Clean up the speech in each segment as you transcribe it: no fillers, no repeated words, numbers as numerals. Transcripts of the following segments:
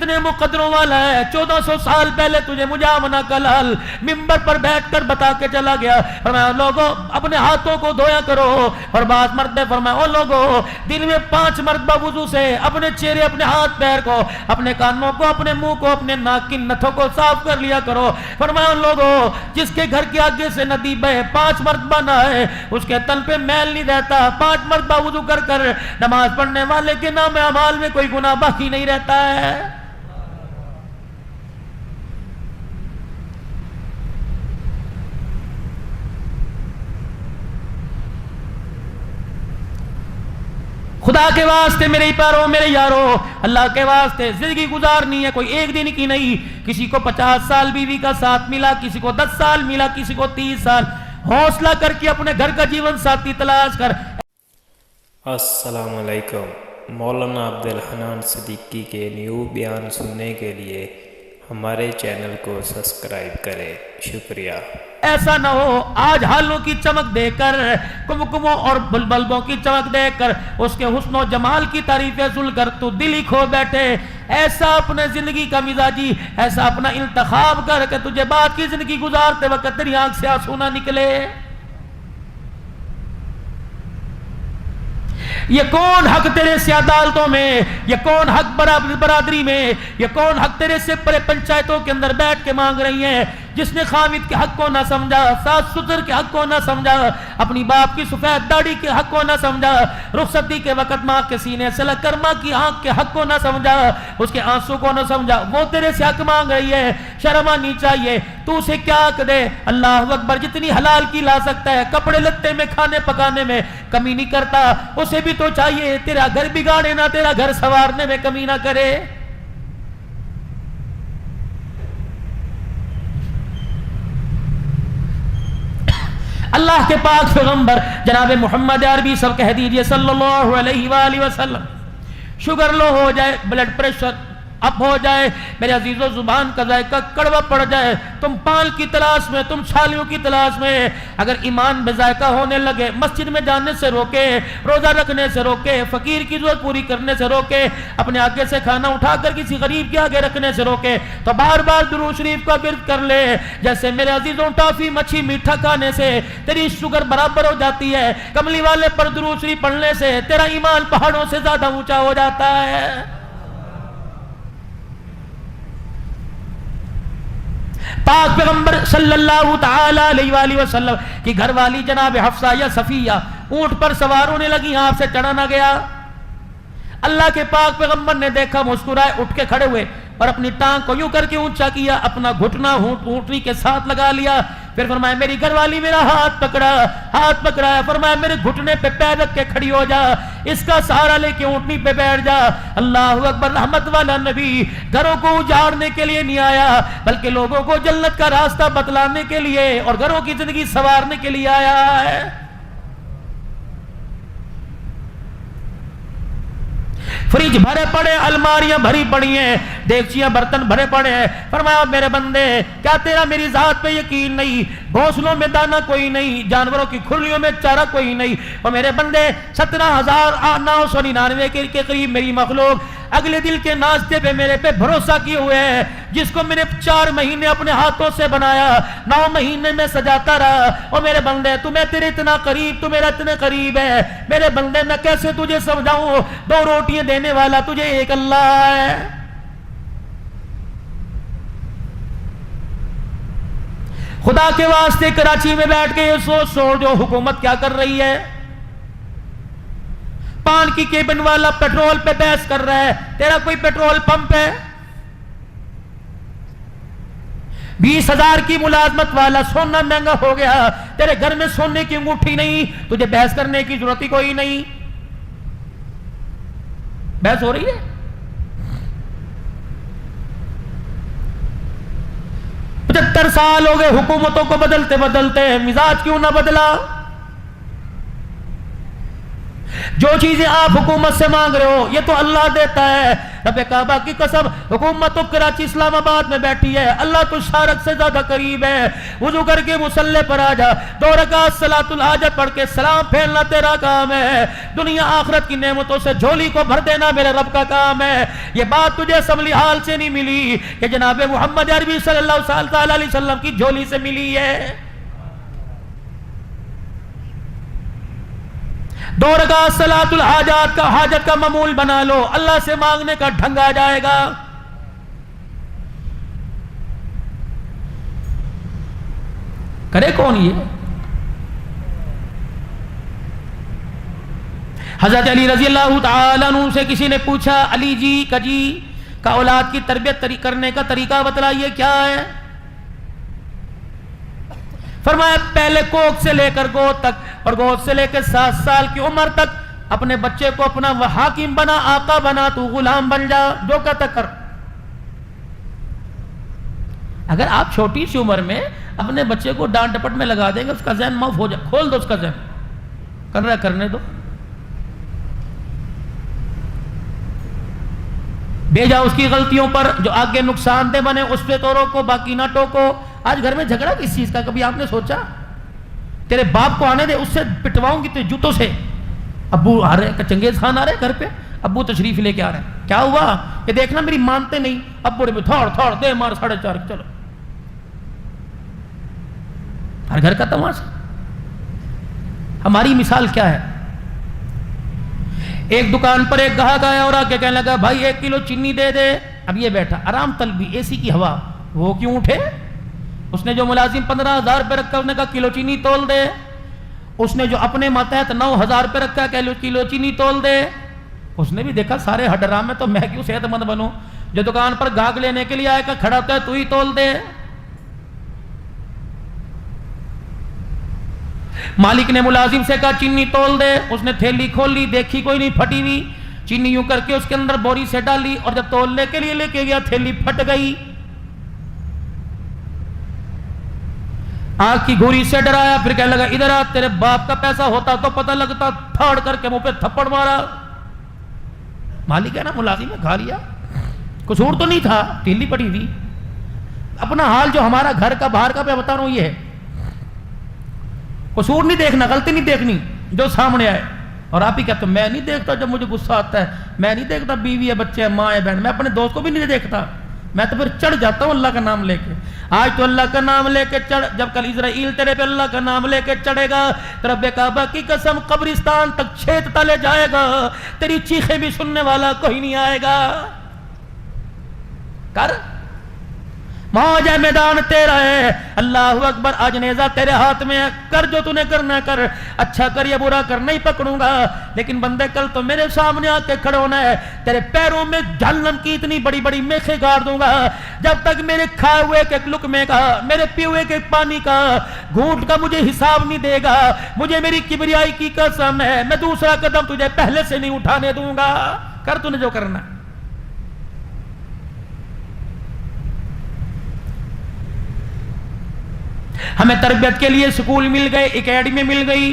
کتنے مقدروں والا ہے, 1400 سال پہلے تجھے مجامنہ کا لال منبر پر بیٹھ کر بتا کے چلا گیا. فرمایا لوگوں اپنے ہاتھوں کو دھویا کرو. اور بعض مرد نے فرمایا او لوگوں دن میں 5 مرتبہ وضو سے اپنے چہرے, اپنے ہاتھ پیر کو, اپنے کانوں کو, اپنے منہ کو, اپنے ناک کی نتھوں کو صاف کر لیا کرو. فرمایا لوگوں جس کے گھر کے آگے سے ندی بہے 5 مرتبہ نہائے اس کے تن پہ میل نہیں رہتا. 5 مرتبہ وضو کر کر نماز پڑھنے والے کے نام اعمال میں کوئی گناہ باقی نہیں رہتا ہے. خدا کے واسطے میرے پیاروں, میرے یاروں, اللہ کے واسطے زندگی گزارنی ہے, کوئی ایک دن کی نہیں. کسی کو 50 سال بیوی کا ساتھ ملا, کسی کو 10 سال ملا, کسی کو 30 سال. حوصلہ کر کے اپنے گھر کا جیون ساتھی تلاش کر. السلام علیکم. مولانا عبدالحنان صدیقی کے نیو بیان سننے کے لیے ہمارے چینل کو سبسکرائب کریں. شکریہ. ایسا نہ ہو آج حالوں کی چمک دے کر, کمکموں اور بلبلبوں کی چمک دے کر, اس کے حسن و جمال کی تعریفیں سن کر تو دل ہی کھو بیٹھے. ایسا اپنے زندگی کا مزاجی, ایسا اپنا انتخاب کر کہ تجھے بعد کی زندگی گزارتے وقت تیری آنکھ سے آنسو نہ نکلے. یہ کون حق تیرے سے عدالتوں میں, یہ کون حق برادری میں, یہ کون حق تیرے سے پرے پنچایتوں کے اندر بیٹھ کے مانگ رہی ہیں. جس نے خامد کے حق کو نہ سمجھا, ساس سسر کے حق کو نہ سمجھا, اپنی باپ کی سفید داڑھی کے حق کو نہ سمجھا, رخصتی کے وقت ماں کے سینے سے لگ کر ماں کی آنکھ کے حق کو نہ سمجھا, اس کے آنسو کو نہ سمجھا, وہ تیرے سے حق مانگ رہی ہے. شرم آنی چاہیے. تو اسے کیا حق دے؟ اللہ اکبر, جتنی حلال کی لا سکتا ہے, کپڑے لتے میں, کھانے پکانے میں کمی نہیں کرتا. اسے بھی تو چاہیے تیرا گھر بگاڑے نہ, تیرا گھر سنوارنے میں کمی نہ کرے. اللہ کے پاک پیغمبر جناب محمد عربی سب کہہ دیجئے صلی اللہ علیہ وآلہ وسلم, شوگر لو ہو جائے, بلڈ پریشر اپ ہو جائے, میرے عزیزو زبان کا ذائقہ کڑوا پڑ جائے, تم پال کی تلاش میں, تم چھالیوں کی تلاش میں, اگر ایمان بے ذائقہ ہونے لگے, مسجد میں جانے سے روکے, روزہ رکھنے سے روکے, فقیر کی ضرورت پوری کرنے سے روکے, اپنے آگے سے کھانا اٹھا کر کسی غریب کے آگے رکھنے سے روکے, تو بار بار درود شریف کا ورد کر لے. جیسے میرے عزیزوں ٹافی مچھی میٹھا کھانے سے تیری شوگر برابر ہو جاتی ہے, کملی والے پر درود شریف پڑھنے سے تیرا ایمان پہاڑوں سے زیادہ اونچا ہو جاتا ہے. پاک پیغمبر صلی اللہ تعالی علیہ وآلہ وسلم کی گھر والی جناب حفصہ یا صفیہ اونٹ پر سوار ہونے لگی, آپ سے چڑھا نہ گیا. اللہ کے پاک پیغمبر نے دیکھا, مسکرائے, اٹھ کے کھڑے ہوئے اور اپنی ٹانگ کو یوں کر کے اونچا کیا, اپنا گھٹنا اونٹنی کے ساتھ لگا لیا. پھر فرمایا میری گھر والی میرا ہاتھ پکڑا, فرمایا میرے گھٹنے پہ پیر رکھ کے کھڑی ہو جا, اس کا سہارا لے کے اونٹنی پہ بیٹھ جا. اللہ اکبر. رحمت والا نبی گھروں کو اجاڑنے کے لیے نہیں آیا, بلکہ لوگوں کو جنت کا راستہ بتلانے کے لیے اور گھروں کی زندگی سنوارنے کے لیے آیا ہے. فریج بھرے پڑے, الماریاں بھری پڑی ہیں, دیگچیاں برتن بھرے پڑے ہیں. فرمایا میرے بندے کیا تیرا میری ذات پہ یقین نہیں؟ گھونسلوں میں دانا کوئی نہیں, جانوروں کی کھلیوں میں چارہ کوئی نہیں. اور میرے بندے 17,999 کے قریب میری مخلوق اگلے دل کے ناشتے پہ میرے پہ بھروسہ کیے ہوئے ہیں, جس کو میں نے 4 مہینے اپنے ہاتھوں سے بنایا, 9 مہینے میں سجاتا رہا. اور میرے بندے تمہیں تیرے اتنا قریب, تو میرا اتنے قریب ہے. میرے بندے میں کیسے تجھے سمجھاؤں, 2 روٹیاں دینے والا تجھے ایک اللہ ہے. خدا کے واسطے کراچی میں بیٹھ کے یہ سوچ جو حکومت کیا کر رہی ہے. پان کی کیبن والا پیٹرول پہ بحث کر رہا ہے, تیرا کوئی پیٹرول پمپ ہے؟ 20,000 کی ملازمت والا, سونا مہنگا ہو گیا, تیرے گھر میں سونے کی انگوٹھی نہیں, تجھے بحث کرنے کی ضرورت ہی کوئی نہیں. بحث ہو رہی ہے. پچہتر سال ہو گئے حکومتوں کو بدلتے بدلتے, مزاج کیوں نہ بدلا؟ جو چیزیں آپ حکومت سے مانگ رہے ہو یہ تو اللہ دیتا ہے, رب کعبہ کی قسم حکومت تو کراچی اسلام آباد میں بیٹھی ہے، اللہ تو شارک سے زیادہ قریب ہے، وضو کر کے مصلی پر آ جا، 2 رکعت صلاۃ الحاجت پڑھ کے سلام پھیرنا تیرا کام ہے، دنیا آخرت کی نعمتوں سے جھولی کو بھر دینا میرے رب کا کام ہے۔ یہ بات تجھے اسمبلی ہال سے نہیں ملی، یہ جناب محمد عربی صلی اللہ تعالی علیہ وسلم کی جھولی سے ملی ہے۔ 2 رکعت صلاۃ الحاجات کا حاجت کا معمول بنا لو، اللہ سے مانگنے کا ڈھنگ آ جائے گا۔ کرے کون یہ؟ حضرت علی رضی اللہ تعالیٰ عنہ سے کسی نے پوچھا، علی جی کا اولاد کی تربیت کرنے کا طریقہ بتلائیے کیا ہے؟ فرمایا پہلے کوکھ سے لے کر گود تک اور گود سے لے کے 7 سال کی عمر تک اپنے بچے کو اپنا وہ حاکم بنا، آقا بنا، تو غلام بن جا، جو کہتا کر۔ اگر آپ چھوٹی سی عمر میں اپنے بچے کو ڈانٹ ڈپٹ میں لگا دیں گے، اس کا ذہن معاف ہو جائے، کھول دو اس کا ذہن، کر رہا ہے کرنے دو، بھیجا اس کی غلطیوں پر جو آگے نقصان دہ بنے اس پہ تو روکو، باقی نہ ٹوکو۔ آج گھر میں جھگڑا کس چیز کا؟ کبھی آپ نے سوچا؟ تیرے باپ کو آنے دے، اس سے پٹواؤں گی تیرے جوتوں سے۔ ابو آ رہے، چنگیز خان آ رہے گھر پہ، ابو تشریف لے کے آ رہے ہیں، کیا ہوا؟ یہ دیکھنا میری مانتے نہیں، ابو نے تھوڑ دے مار 4:30، چلو ہر گھر کا تماشا۔ ہماری مثال کیا ہے؟ ایک دکان پر ایک گاہک آیا اور آ کے کہنے لگا بھائی 1 کلو چینی دے دے۔ اب یہ بیٹھا آرام طلبی، اے سی کی ہوا، وہ کیوں اٹھے؟ اس نے جو ملازم 15,000 روپے رکھا اس نے کہا کلو چینی تول دے، اس نے جو اپنے ماتحت 9,000 روپے رکھا کلو چینی تول دے۔ اس نے بھی دیکھا سارے حرام میں تو میں کیوں صحت مند بنوں، جو دکان پر گاہک لینے کے لیے آئے کہ کھڑا ہوتا ہے تو ہی تول دے۔ مالک نے ملازم سے کہا چینی تول دے، اس نے تھیلی کھول لی، دیکھی کوئی نہیں، پھٹی ہوئی چینی، یوں کر کے اس کے اندر بوری سے ڈالی اور جب تولنے کے لیے لے کے گیا تھیلی پھٹ گئی۔ آنکھ کی گھوری سے ڈرایا، پھر کہنے لگا ادھر آ، تیرے باپ کا پیسہ ہوتا تو پتہ لگتا، پھاڑ کر کے منہ پہ تھپڑ مارا۔ مالک ہے نا، ملازم نے کھا لیا، قصور تو نہیں تھا، تھیلی پڑی تھی۔ اپنا حال جو ہمارا گھر کا باہر کا میں بتا رہا ہوں یہ ہے، قصور نہیں دیکھنا، غلطی نہیں دیکھنی جو سامنے آئے۔ اور آپ ہی کہتے میں نہیں دیکھتا جب مجھے غصہ آتا ہے، میں نہیں دیکھتا بیوی ہے، بچے ہیں، ماں ہے، بہن، میں اپنے دوست کو بھی نہیں دیکھتا، میں تو پھر چڑھ جاتا ہوں اللہ کا نام لے کے۔ آج تو اللہ کا نام لے کے چڑھ، جب کل اسرائیل تیرے پہ اللہ کا نام لے کے چڑھے گا تو رب کعبہ کی قسم قبرستان تک چھید تلے جائے گا، تیری چیخیں بھی سننے والا کوئی نہیں آئے گا۔ کر موج ہے، میدان تیرا ہے، اللہ اکبر، آج نیزہ تیرے ہاتھ میں ہے، کر جو تُونے کرنا کر، اچھا کر یا برا کر نہیں پکڑوں گا، لیکن بندے کل تو میرے سامنے آ کے کھڑے ہونا ہے، تیرے پیروں میں جہنم کی اتنی بڑی بڑی میخیں گاڑ دوں گا، جب تک میرے کھائے ہوئے کے لقمے کا، میرے پیے ہوئے کے پانی کا، گھونٹ کا مجھے حساب نہیں دے گا، مجھے میری کبریائی کی قسم ہے، میں دوسرا قدم تجھے پہلے سے نہیں اٹھانے دوں گا۔ کر تو نے جو کرنا ہے۔ ہمیں تربیت کے لیے سکول مل گئے، اکیڈمی مل گئی۔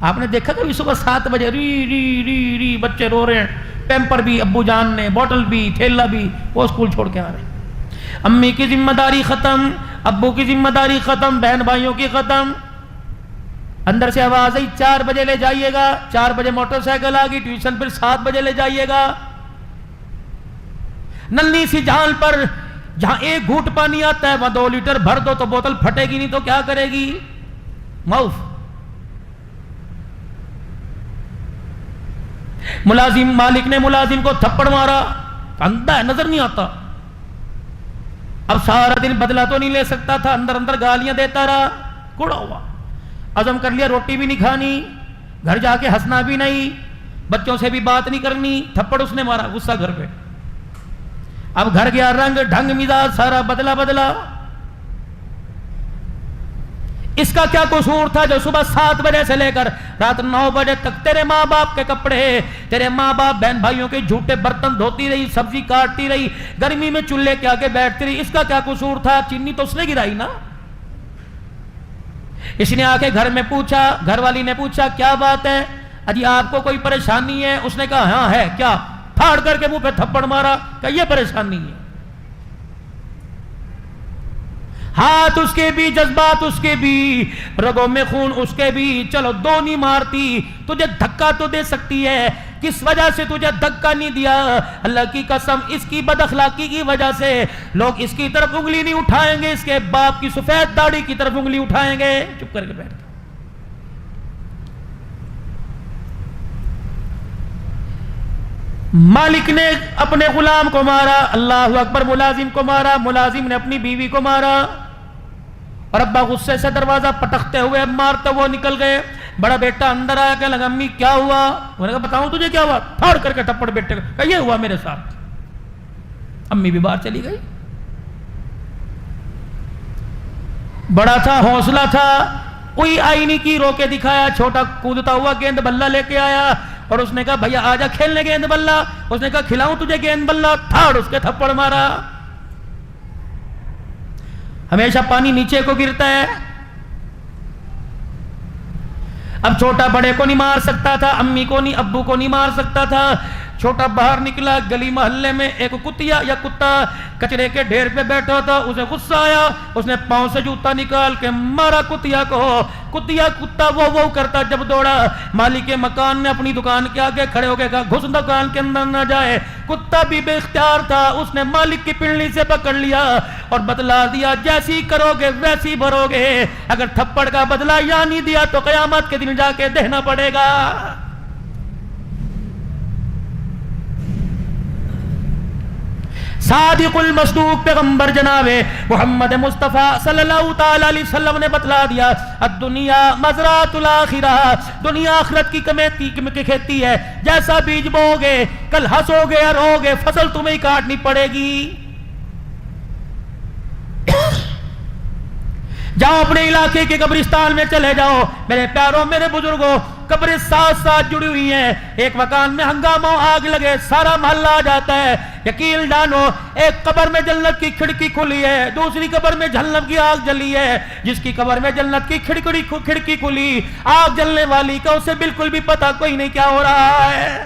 آپ نے دیکھا کبھی صبح 7 بجے ری ری ری ری بچے رو رہے ہیں، پیمپر بھی ابو جان نے، بوٹل بھی، تھیلا بھی، وہ سکول چھوڑ کے آ رہے ہیں۔ امی کی ذمہ داری ختم، ابو کی ذمہ داری ختم، بہن بھائیوں کی ختم۔ اندر سے آواز آئی 4 بجے لے جائیے گا، 4 بجے موٹر سائیکل آ گئی، ٹیوشن پھر 7 بجے لے جائیے گا۔ ننھی سی جھال پر جہاں 1 گھونٹ پانی آتا ہے وہاں 2 لیٹر بھر دو تو بوتل پھٹے گی نہیں تو کیا کرے گی؟ معاف۔ ملازم، مالک نے ملازم کو تھپڑ مارا، اندھا ہے، نظر نہیں آتا، اب سارا دن بدلہ تو نہیں لے سکتا تھا، اندر اندر گالیاں دیتا رہا، کوڑا ہوا، عزم کر لیا روٹی بھی نہیں کھانی، گھر جا کے ہنسنا بھی نہیں، بچوں سے بھی بات نہیں کرنی، تھپڑ اس نے مارا، غصہ گھر پہ۔ اب گھر گیا رنگ ڈھنگ مزاج سارا بدلا۔ اس کا کیا قصور تھا جو صبح 7 بجے سے لے کر رات 9 بجے تک تیرے ماں باپ کے کپڑے، تیرے ماں باپ بہن بھائیوں کے جھوٹے برتن دھوتی رہی، سبزی کاٹتی رہی، گرمی میں چولہے کے آگے بیٹھتی رہی، اس کا کیا قصور تھا؟ چینی تو اس نے گرائی نا۔ اس نے آ کے گھر میں پوچھا، گھر والی نے پوچھا کیا بات ہے؟ اجی آپ کو کوئی پریشانی ہے؟ اس نے کہا ہاں ہے۔ کیا؟ پھاڑ کر کے منہ پہ تھپڑ مارا کہ یہ پریشانی ہے. ہاتھ اس کے بھی، جذبات اس کے بھی، رگوں میں خون اس کے بھی. چلو دو نہیں مارتی، تجھے دھکا تو دے سکتی ہے. کس وجہ سے تجھے دھکا نہیں دیا؟ اللہ کی قسم اس کی بد اخلاقی کی وجہ سے لوگ اس کی طرف انگلی نہیں اٹھائیں گے، اس کے باپ کی سفید داڑھی کی طرف انگلی اٹھائیں گے. چپ کر کے بیٹھ. مالک نے اپنے غلام کو مارا، اللہ اکبر، ملازم کو مارا، ملازم نے اپنی بیوی کو مارا، اور ابا غصے سے دروازہ پٹکتے ہوئے مارتے وہ نکل گئے. بڑا بیٹا اندر آیا کہ لگا امی کیا ہوا؟ میں نے کہا بتاؤں تجھے کیا ہوا؟ پھاڑ کر کے تھپڑ بیٹے کو کہ یہ ہوا میرے ساتھ. امی بھی باہر چلی گئی. بڑا تھا، حوصلہ تھا، کوئی آئی نہیں کی، رو کے دکھایا. چھوٹا کودتا ہوا گیند بلہ لے کے آیا اور اس نے کہا بھیا آجا کھیلنے گیند بلہ. اس نے کہا کھلاؤں تجھے گیند بلہ؟ تھاڑ اس کے تھپڑ مارا. ہمیشہ پانی نیچے کو گرتا ہے. اب چھوٹا بڑے کو نہیں مار سکتا تھا، امی کو نہیں، ابو کو نہیں مار سکتا تھا. چھوٹا باہر نکلا، گلی محلے میں ایک کتیا یا کتا کچرے کے ڈھیر پہ بیٹھا تھا. اسے غصہ آیا، اس نے پاؤں سے جوتا نکال کے مارا کتیا کو. کتا وہ کرتا. جب دوڑا مالک کے مکان میں اپنی دکان کے آگے کھڑے ہو کے کہا گھس دکان کے اندر نہ جائے. کتا بھی بے اختیار تھا، اس نے مالک کی پنڈلی سے پکڑ لیا اور بتلا دیا جیسی کرو گے ویسی بھرو گے. اگر تھپڑ کا بدلہ یا نہیں دیا تو قیامت کے دن جا کے دینا پڑے گا. صادق المصدوق پیغمبر جناب محمد مصطفیٰ صلی اللہ تعالی علیہ وسلم نے بتلا دیا الدنیا مزرعۃ الآخرہ، دنیا آخرت کی کھیتی ہے. جیسا بیج بو گے کل ہنسو گے اور رو گے، فصل تمہیں ہی کاٹنی پڑے گی. جاؤ اپنے علاقے کے قبرستان میں چلے جاؤ میرے پیاروں، میرے بزرگوں. قبریں ساتھ ساتھ جڑی ہوئی ہیں. ایک مکان میں ہنگامہ آگ لگے سارا محلہ آ جاتا ہے. یقین جانو ایک قبر میں جنت کی کھڑکی کھلی ہے، دوسری قبر میں جہنم کی آگ جلی ہے. جس کی قبر میں جنت کی کھڑکی کھلی، آگ جلنے والی کا اسے بالکل بھی پتا کوئی نہیں کیا ہو رہا ہے.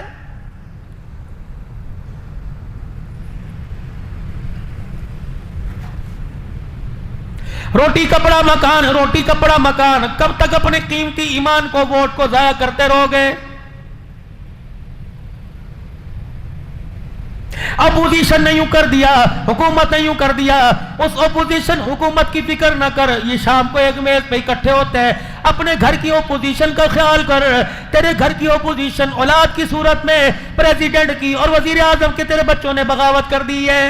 روٹی کپڑا مکان، روٹی کپڑا مکان. کب تک اپنے قیمتی ایمان کو، ووٹ کو ضائع کرتے رہو گے؟ اپوزیشن نے یوں کر دیا، حکومت نے یوں کر دیا. اس اپوزیشن حکومت کی فکر نہ کر. یہ شام کو ایک میز پہ اکٹھے ہوتے ہیں. اپنے گھر کی اپوزیشن کا خیال کر. تیرے گھر کی اپوزیشن اولاد کی صورت میں پریزیڈنٹ کی اور وزیر اعظم کے تیرے بچوں نے بغاوت کر دی ہے.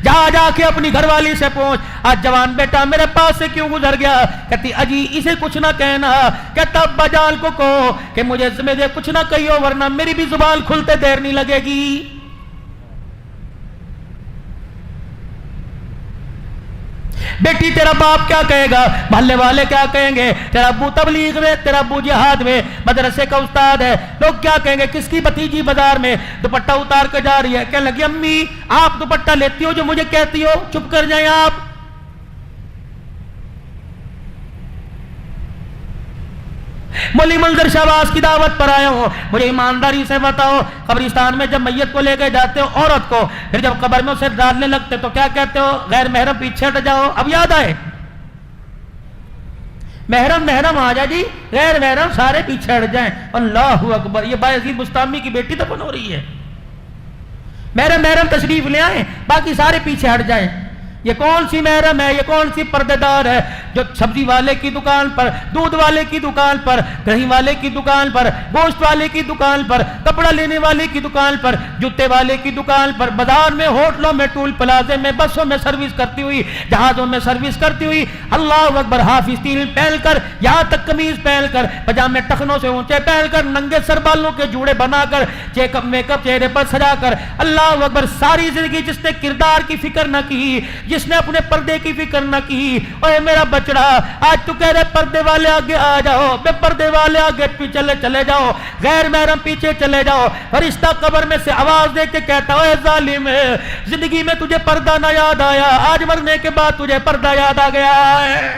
جا کے اپنی گھر والی سے پوچھ آج جوان بیٹا میرے پاس سے کیوں گزر گیا؟ کہتی اجی اسے کچھ نہ کہنا. کہتا ابا جان کو کہو کہ مجھے کچھ نہ کہیو ورنہ میری بھی زبان کھلتے دیر نہیں لگے گی. بیٹی تیرا باپ کیا کہے گا، محلے والے کیا کہیں گے، تیرا ابو تبلیغ میں، تیرا ابو جہاد میں، مدرسے کا استاد ہے، لوگ کیا کہیں گے. کس کی بھتیجی بازار میں دوپٹہ اتار کے جا رہی ہے، کہنے لگی امی آپ دوپٹہ لیتی ہو جو مجھے کہتی ہو، چپ کر جائیں آپ. مولی منظر شہباز کی دعوت پر آیا ہوں، مجھے ایمانداری سے بتاؤ قبرستان میں جب میت کو لے کے جاتے ہو عورت کو، پھر جب قبر میں اسے ڈالنے لگتے تو کیا کہتے ہو؟ غیر محرم پیچھے ہٹ جاؤ. اب یاد آئے محرم آ جا جی، غیر محرم سارے پیچھے ہٹ جائیں. اللہ اکبر. یہ بایزید بستامی کی بیٹی دفن ہو رہی ہے. محرم تشریف لے آئیں، باقی سارے پیچھے ہٹ جائیں. یہ کون سی محرم ہے، یہ کون سی پردے دار ہے جو سبزی والے کی دکان پر، دودھ والے کی دکان پر، دہی والے کی دکان پر، گوشت والے کی دکان پر، کپڑا لینے والے کی دکان پر، جوتے والے کی دکان پر، بازار میں، ہوٹلوں میں، ٹول پلازے میں، بسوں میں سروس کرتی ہوئی، جہازوں میں سروس کرتی ہوئی، اللہ اکبر، حافظ تیل پہن کر، یہاں تک قمیض پہن کر، پجامے ٹخنوں سے اونچے پہن کر، ننگے سر بالوں کے جوڑے بنا کر، چیک اپ میک اپ چہرے پر سجا کر، اللہ اکبر. ساری زندگی جس نے کردار کی فکر نہ کی، جس نے اپنے پردے کی فکر نہ کی، اوے میرا بچڑا آج تو کہہ رہے پردے والے آگے آ جاؤ، بے پردے والے آگے چلے جاؤ، غیر محرم پیچھے چلے جاؤ. فرشتہ قبر میں سے آواز دے کے کہتا اے ظالم، زندگی میں تجھے پردہ نہ یاد آیا، آج مرنے کے بعد تجھے پردہ یاد آ گیا ہے.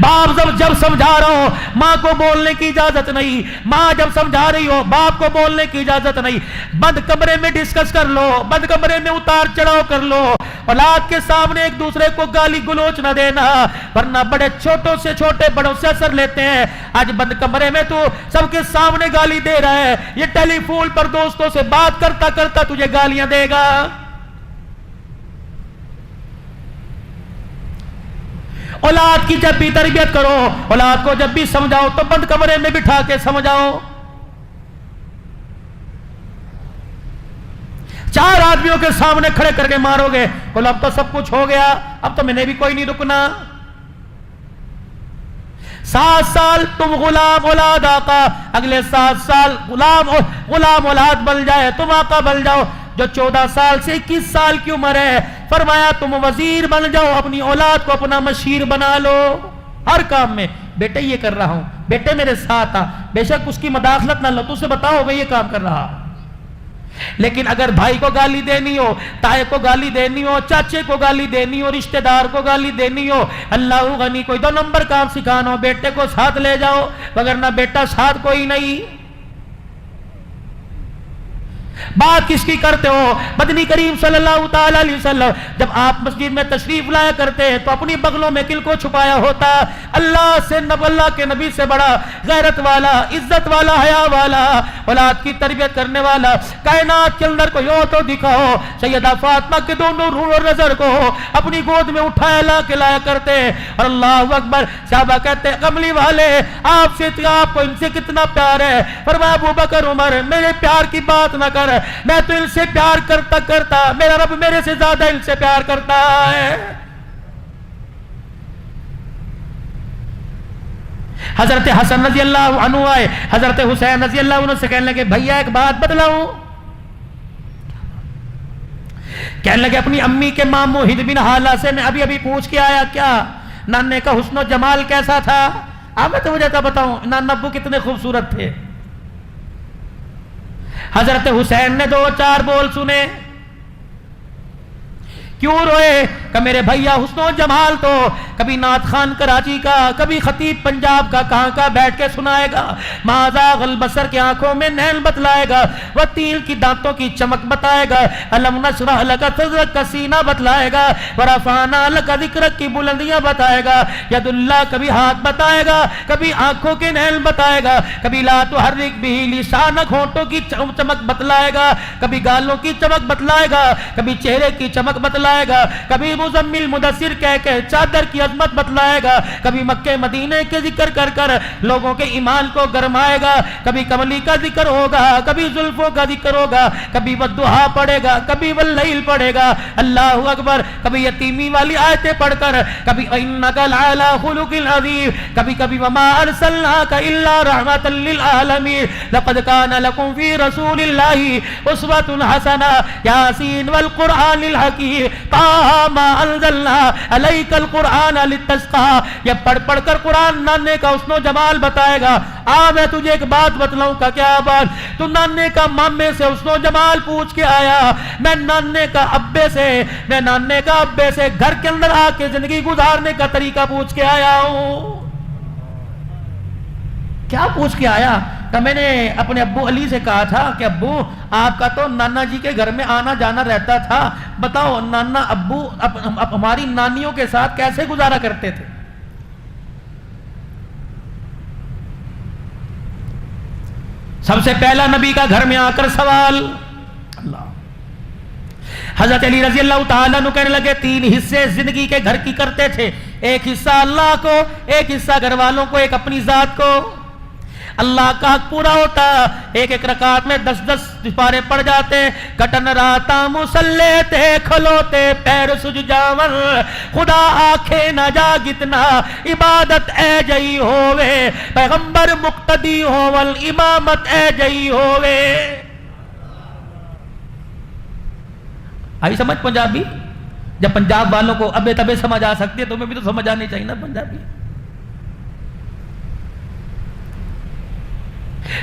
باپ جب سمجھا رہا ہو ماں کو بولنے کی اجازت نہیں، ماں جب سمجھا رہی ہو باپ کو بولنے کی اجازت نہیں. بند کمرے میں ڈسکس کر لو، بند کمرے میں اتار چڑھاؤ کر لو. اولاد کے سامنے ایک دوسرے کو گالی گلوچ نہ دینا، ورنہ بڑے چھوٹوں سے چھوٹے بڑوں سے اثر لیتے ہیں. آج بند کمرے میں تو سب کے سامنے گالی دے رہا ہے، یہ ٹیلی فون پر دوستوں سے بات کرتا کرتا تجھے گالیاں دے گا. اولاد کی جب بھی تربیت کرو، اولاد کو جب بھی سمجھاؤ تو بند کمرے میں بٹھا کے سمجھاؤ. 4 آدمیوں کے سامنے کھڑے کر کے مارو گے، بولو اب تو سب کچھ ہو گیا، اب تو میں نے بھی کوئی نہیں رکنا. 7 سال تم غلام اولاد آقا، اگلے 7 سال غلام اولاد بن جائے تم آقا بن جاؤ. جو 14 سال سے 21 سال کی عمر ہے فرمایا تم وزیر بن جاؤ، اپنی اولاد کو اپنا مشیر بنا لو. ہر کام میں بیٹے یہ کر رہا ہوں، بیٹے میرے ساتھ آ، بے شک اس کی مداخلت نہ لو، تو اسے بتاؤ میں یہ کام کر رہا. لیکن اگر بھائی کو گالی دینی ہو، تائے کو گالی دینی ہو، چاچے کو گالی دینی ہو، رشتہ دار کو گالی دینی ہو، اللہ غنی کوئی 2 نمبر کام سکھانا ہو بیٹے کو ساتھ لے جاؤ، وگرنہ بیٹا ساتھ کوئی نہیں. بات کس کی کرتے ہو؟ مدنی کریم صلی اللہ تعالی علیہ وسلم جب آپ مسجد میں تشریف لایا کرتے ہیں تو اپنی بغلوں میں کل کو چھپایا ہوتا. اللہ کے نبی سے بڑا غیرت والا، عزت والا، حیا والا، اولاد کی تربیت کرنے والا کائنات کے اندر کوئی ہو تو دکھاؤ. سیدہ فاطمہ کے دونوں روح اور نظر کو اپنی گود میں اٹھایا لایا کرتے اور اللہ اکبر. صحابہ کہتے کملی والے آپ کو ان سے کتنا پیار ہے. فرمایا ابو بکر عمر میرے پیار کی بات نہ کر، میں تو ان سے پیار کرتا کرتا میرا رب میرے سے زیادہ ان سے پیار کرتا ہے. حضرت حسن رضی اللہ عنہ آئے حضرت حسین رضی اللہ عنہ سے کہنے لگے بھیا ایک بات بتلاؤں. کہنے لگے اپنی امی کے ماموں ہند بن حالہ سے میں ابھی پوچھ کے آیا کیا نانے کا حسن و جمال کیسا تھا. میں تو مجھے بتاؤں نانا ابو کتنے خوبصورت تھے. حضرت حسین نے 2-4 بول سنے، کیوں روئے؟ کہ میرے بھیا حسن و جمال تو کبھی نعت خان کراچی کا، کبھی خطیب پنجاب کا کہاں بیٹھ کے سنائے گا. ما زاغ البصر کی آنکھوں میں نین بتلائے گا، وہ تیل کی دانتوں کی چمک بتائے گا، الم نشرح لک صدرک کا سینہ بتلائے گا، ورفعنا لک ذکرک کی بلندیاں بتائے گا. ید اللہ کبھی ہاتھ بتائے گا، کبھی آنکھوں کے نین بتائے گا، کبھی لا تحرک بہ لسانک ہونٹوں کی چمک بتلائے گا، کبھی گالوں کی چمک بتلائے گا، کبھی چہرے کی چمک بتلائے گا، کبھی مزمل مدثر کہہ کے چادر کی عظمت بتلائے گا، کبھی مکہ مدینے کے ذکر کر کر لوگوں کے ایمان کو گرمائے گا، کبھی کملی کا ذکر ہوگا، کبھی زلفوں کا ذکر ہوگا، کبھی والضحیٰ پڑھے گا، کبھی واللیل پڑھے گا، اللہ اکبر، کبھی یتیمی والی آیتیں پڑھ کر، کبھی انک لعلی خلق عظیم، کبھی وما ارسلناک الا رحمۃ للعالمین لقد کان لکم فی رسول اللہ اسوۃ حسنہ یاسین والقرآن الحکیم ما انزلنا علیک القرآن لتشقی. یہ پڑھ کر قرآن نانے کا حسن و جمال بتائے گا. میں تجھے ایک بات بتلاؤں کا کیا بات؟ تو نانے کا مامے سے حسن و جمال پوچھ کے آیا، میں نانے کا ابے سے گھر کے اندر آ کے زندگی گزارنے کا طریقہ پوچھ کے آیا ہوں. کیا پوچھ کے آیا؟ کہ میں نے اپنے ابو علی سے کہا تھا کہ ابو آپ کا تو نانا جی کے گھر میں آنا جانا رہتا تھا، بتاؤ نانا ابو ہماری نانیوں کے ساتھ کیسے گزارا کرتے تھے. سب سے پہلا نبی کا گھر میں آ کر سوال. اللہ حضرت علی رضی اللہ تعالیٰ عنہ کہنے لگے 3 حصے زندگی کے گھر کی کرتے تھے، ایک حصہ اللہ کو، ایک حصہ گھر والوں کو، ایک اپنی ذات کو. اللہ کا حق پورا ہوتا، ایک رکعت میں 10 پارے پڑ جاتے. کٹن راتا مسلے تے کھلوتے پیر سج جاون، خدا آنکھیں نہ جاگتنا عبادت اے جئی ہووے، پیغمبر مقتدی ہوول امامت اے جئی ہووے. آئی سمجھ پنجابی؟ جب پنجاب والوں کو ابے تبے سمجھ آ سکتی ہے تو ہمیں بھی تو سمجھ آنی چاہیے نا پنجابی.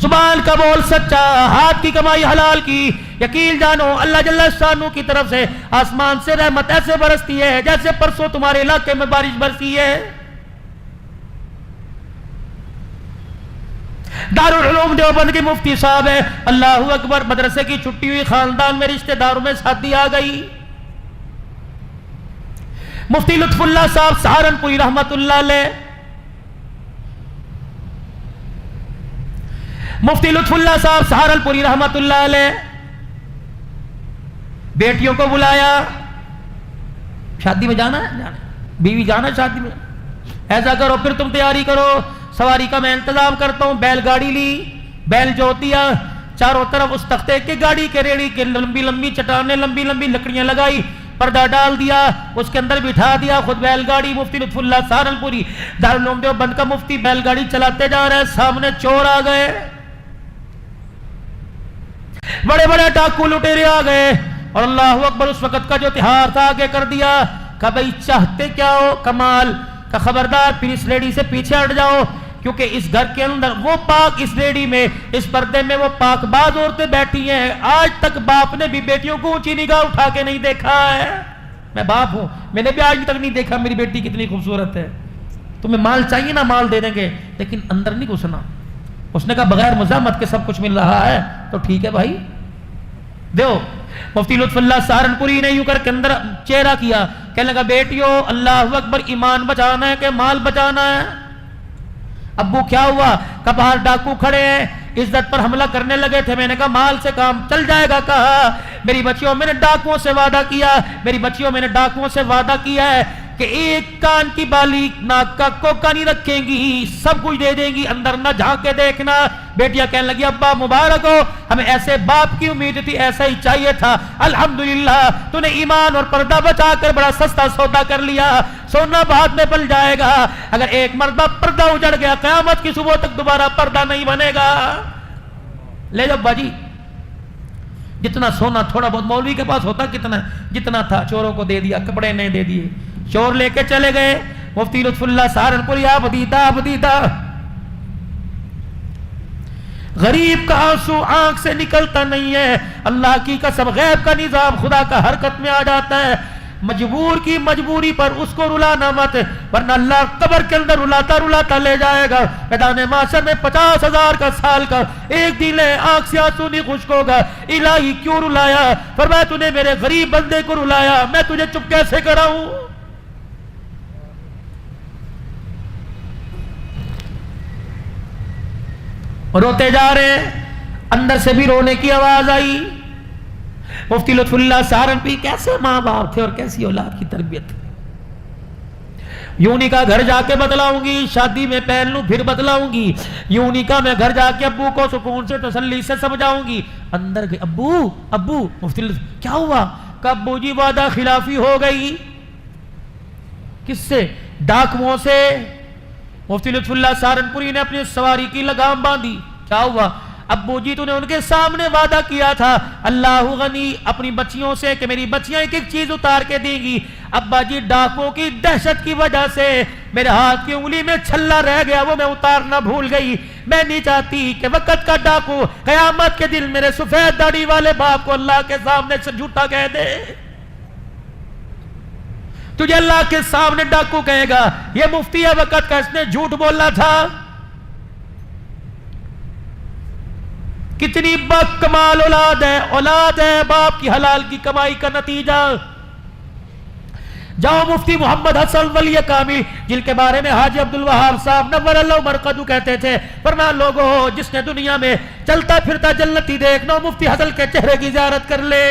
زبان کا بول سچا، ہاتھ کی کمائی حلال کی، یقین جانو اللہ جل شانہ کی طرف سے آسمان سے رحمت ایسے برستی ہے جیسے پرسوں تمہارے علاقے میں بارش برسی ہے۔ دارالعلوم دیوبند کے مفتی صاحب ہے، اللہ اکبر، مدرسے کی چھٹی ہوئی، خاندان میں رشتہ داروں میں شادی آ گئی۔ مفتی لطف اللہ صاحب سہارنپوری رحمت اللہ علیہ، مفتی لطف اللہ صاحب سہارنپوری رحمت اللہ علیہ، بیٹیوں کو بلایا، شادی میں جانا ہے، بیوی جانا ہے شادی میں، ایسا کرو پھر تم تیاری کرو، سواری کا میں انتظام کرتا ہوں۔ بیل گاڑی لی، بیل جوت دیا، چاروں طرف اس تختے کے گاڑی کے ریڑی کے لمبی لمبی چٹانیں، لمبی لمبی لکڑیاں لگائی، پردہ ڈال دیا، اس کے اندر بٹھا دیا، خود بیل گاڑی۔ مفتی لطف اللہ سہارنپوری دارالعلوم دیوبند کا مفتی بیل گاڑی چلاتے جا رہے ہیں، سامنے چور آ گئے، بڑے بڑے ڈاکو لٹیرے آ گئے، اور اللہ اکبر، اس وقت کا جو تہار تھا آگے کر دیا کہ بھئی چاہتے کیا ہو، کمال کا خبردار پھر اس لیڈی سے پیچھے ہٹ جاؤ، کیونکہ اس گھر کے اندر وہ پاک، اس لیڈی میں، اس پردے میں وہ پاک باز عورتیں بیٹھی ہیں، آج تک باپ نے بھی بیٹیوں کو اونچی نگاہ اٹھا کے نہیں دیکھا ہے۔ میں باپ ہوں، میں نے بھی آج تک نہیں دیکھا میری بیٹی کتنی خوبصورت ہے۔ تمہیں مال چاہیے نا، مال دے دیں گے، لیکن اندر نہیں گھسنا۔ اس نے کہا بغیر مزاحمت کے سب کچھ مل رہا ہے تو ٹھیک ہے بھائی دیو۔ مفتی لطف اللہ سہارنپوری نے یوں کر کے اندر چہرہ کیا، کہنے لگا بیٹیوں اللہ اکبر، ایمان بچانا ہے کہ مال بچانا ہے؟ ابو کیا ہوا؟ کہ باہر ڈاکو کھڑے ہیں، عزت پر حملہ کرنے لگے تھے۔ میں نے کہا مال سے کام چل جائے گا؟ کہا میری بچیوں میں نے ڈاکوؤں سے وعدہ کیا، میری بچیوں میں نے ڈاکوؤں سے وعدہ کیا ہے کہ ایک کان کی بالی ناک کا کوکا نہیں رکھیں گی، سب کچھ دے دیں گی، اندر نہ جھانک کے دیکھنا۔ بیٹیاں کہنے لگی ابا مبارک ہو، ہمیں ایسے باپ کی امید تھی، ایسا ہی چاہیے تھا، الحمدللہ تو نے ایمان اور پردہ بچا کر بڑا سستا سودا کر لیا، سونا بعد میں پل جائے گا، اگر ایک مرتبہ پردہ اجڑ گیا قیامت کی صبح تک دوبارہ پردہ نہیں بنے گا۔ لے جاؤ باجی، جتنا سونا تھوڑا بہت مولوی کے پاس ہوتا کتنا، جتنا تھا چوروں کو دے دیا، کپڑے نہیں دے دیے، چور لے کے چلے گئے۔ مفتی لطف اللہ سہارنپوری آپ دیدہ غریب کا آنسو آنکھ سے نکلتا نہیں ہے، اللہ کی قسم غیب کا نظام خدا کا حرکت میں آ جاتا ہے۔ مجبور کی مجبوری پر اس کو رلانا مت، ورنہ اللہ قبر کے اندر رلاتا رلاتا لے جائے گا۔ میدان محشر میں 50,000 کا سال کا ایک دن ہے، آنکھ سے آنسو نہیں خشک ہوگا۔ الہی کیوں رلایا؟ فرمایا تو نے میرے غریب بندے کو رلایا، میں تجھے چپ کیسے کراؤں؟ روتے جا رہے ہیں، اندر سے بھی رونے کی آواز آئی۔ مفتی لطف اللہ سہارنپوری کیسے ماں باپ تھے اور کیسی اولاد کی تربیت، یوں نہیں کہا گھر جا کے بتلاؤں گی، شادی میں پہن لوں پھر بتلاؤں گی، یوں نہیں کہا میں گھر جا کے ابو کو سکون سے تسلی سے سمجھاؤں گی۔ اندر گئے، ابو مفتی لطف کیا ہوا؟ کہ ابو جی وعدہ خلافی ہو گئی۔ کس سے؟ ڈاکوؤں سے۔ مفتی لطف اللہ سہارنپوری نے اپنی سواری کی لگام باندھی۔ کیا ہوا؟ ابو جی تو نے ان کے سامنے وعدہ کیا تھا اللہ غنی اپنی بچیوں سے کہ میری بچیاں ایک ایک چیز اتار کے دیں گی، ابا جی ڈاکوں کی دہشت کی وجہ سے میرے ہاتھ کی انگلی میں چھلا رہ گیا، وہ میں اتارنا بھول گئی۔ میں نہیں چاہتی کہ وقت کا ڈاکو قیامت کے دن میرے سفید داڑھی والے باپ کو اللہ کے سامنے سے جھوٹا کہہ دے۔ تجھے اللہ کے سامنے ڈاکو کہے گا یہ مفتی ہے وقت کا، اس نے جھوٹ بولا تھا۔ کتنی باکمال اولاد ہے باپ کی حلال کی کمائی کا نتیجہ۔ جاؤ مفتی محمد حسن ولی کامل جن کے بارے میں حاجی عبدالوہاب صاحب نور اللہ مرقدو کہتے تھے، فرمایا لوگوں جس نے دنیا میں چلتا پھرتا جنتی دیکھنا مفتی حسن کے چہرے کی زیارت کر لے۔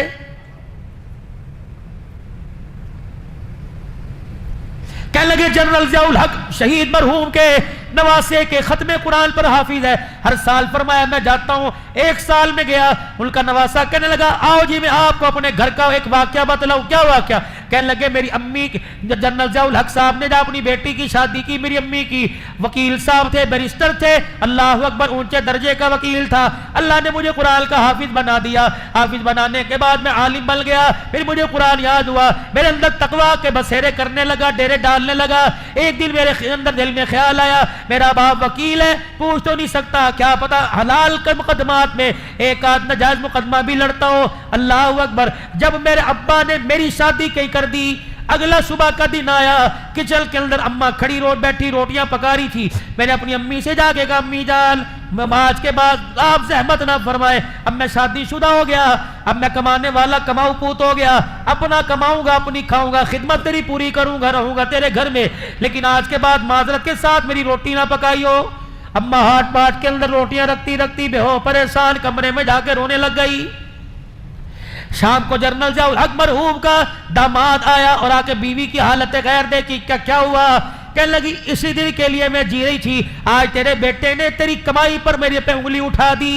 کہنے لگے جنرل ضیاء الحق شہید مرحوم کے نواسے کے ختم قرآن پر حافظ ہے، ہر سال فرمایا میں جاتا ہوں۔ ایک سال میں گیا، ان کا نواسا کہنے لگا آؤ جی میں آپ کو اپنے گھر کا ایک واقعہ بتلاؤں۔ کیا واقعہ؟ کہنے لگے میری امی جنرل ضیاء الحق صاحب نے جب اپنی بیٹی کی شادی کی، میری امی کی وکیل صاحب تھے، بیرسٹر تھے، اللہ اکبر، اونچے درجے کا وکیل تھا، اللہ نے مجھے قرآن کا حافظ بنا دیا، حافظ بنانے کے بعد میں عالم بن گیا، پھر مجھے قرآن یاد ہوا، میرے اندر تقویٰ کے بسیرے کرنے لگا، ڈیرے ڈالنے لگا۔ ایک دن میرے اندر دل میں خیال آیا میرا باپ وکیل ہے، پوچھ تو نہیں سکتا، کیا پتا حلال کے مقدمات میں ایک آدھ ناجائز مقدمہ بھی لڑتا ہو۔ اللہ اکبر، جب میرے ابا نے میری شادی کر دی، اگلا صبح کا دن آیا، کچن کے اندر اماں کھڑی بیٹھی روٹیاں پکا رہی تھی، میں نے اپنی امی سے جا کے کہا امی جان نماز کے بعد آپ زحمت نہ فرمائے، اب میں شادی شدہ ہو گیا، اب میں کمانے والا کماؤ پوت ہو گیا، اپنا کماؤں گا، اپنی کھاؤں گا، خدمت تیری پوری کروں گا، رہوں گا تیرے گھر میں، لیکن آج کے بعد معذرت کے ساتھ میری روٹی نہ پکائی ہو۔ اماں ہاتھ پاٹ کے اندر روٹیاں رکھتی بے ہو پریشان کمرے میں جا کے رونے لگ گئی۔ شام کو جنرل ضیاء الحق مرحوم کا داماد آیا اور آ کے بیوی کی حالت غیر دیکھی، کیا ہوا؟ کہنے لگی اسی دن کے لیے میں جی رہی تھی، آج تیرے بیٹے نے تیری کمائی پر میرے پہ انگلی اٹھا دی۔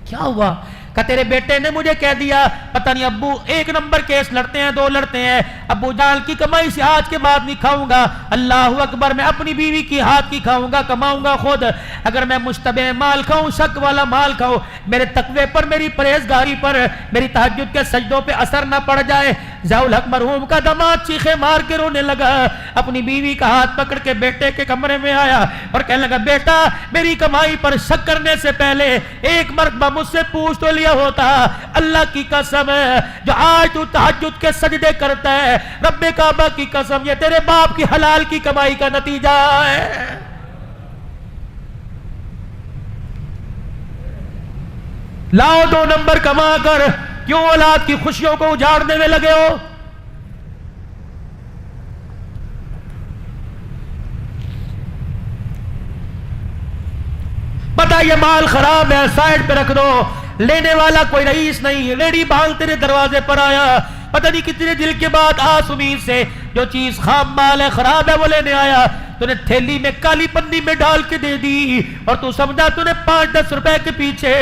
کیا ہوا؟ کہ تیرے بیٹے نے مجھے کہہ دیا پتہ نہیں ابو ایک نمبر کیس لڑتے ہیں، 2 لڑتے ہیں، ابو جان کی کمائی سے آج کے بعد نہیں کھاؤں گا، اللہ اکبر، میں اپنی بیوی کی ہاتھ کی کھاؤں گا، کماؤں گا خود، اگر میں مشتبہ مال کھاؤں، شک والا مال کھاؤں، میرے تقوی پر، میری پرہیزگاری پر، میری تہجد کے سجدوں پہ اثر نہ پڑ جائے۔ ضیاء الحق مرحوم کا داماد چیخے مار کے رونے لگا، اپنی بیوی کا ہاتھ پکڑ کے بیٹے کے کمرے میں آیا اور کہنے لگا بیٹا میری کمائی پر شک کرنے سے پہلے ایک مرتبہ مجھ سے پوچھ تو لیا ہوتا، اللہ کی قسم ہے جو آج تو تہجد کے سجدے کرتا ہے، رب کعبہ کی قسم یہ تیرے باپ کی حلال کی کمائی کا نتیجہ ہے۔ لاؤ 2 نمبر کما کر کیوں اولاد کی خوشیوں کو اجاڑنے میں لگے ہو؟ پتہ یہ مال خراب ہے، سائڈ پہ رکھ دو، لینے والا کوئی رئیس نہیں، ریڑی بھانگ تیرے دروازے پر آیا، پتہ نہیں کتنے دل کے بعد آس امید سے جو چیز خام مال ہے، خراب ہے، وہ لینے آیا، تو نے تھیلی میں کالی پنی میں ڈال کے دے دی اور تو سمجھا تو نے 5-10 روپے کے پیچھے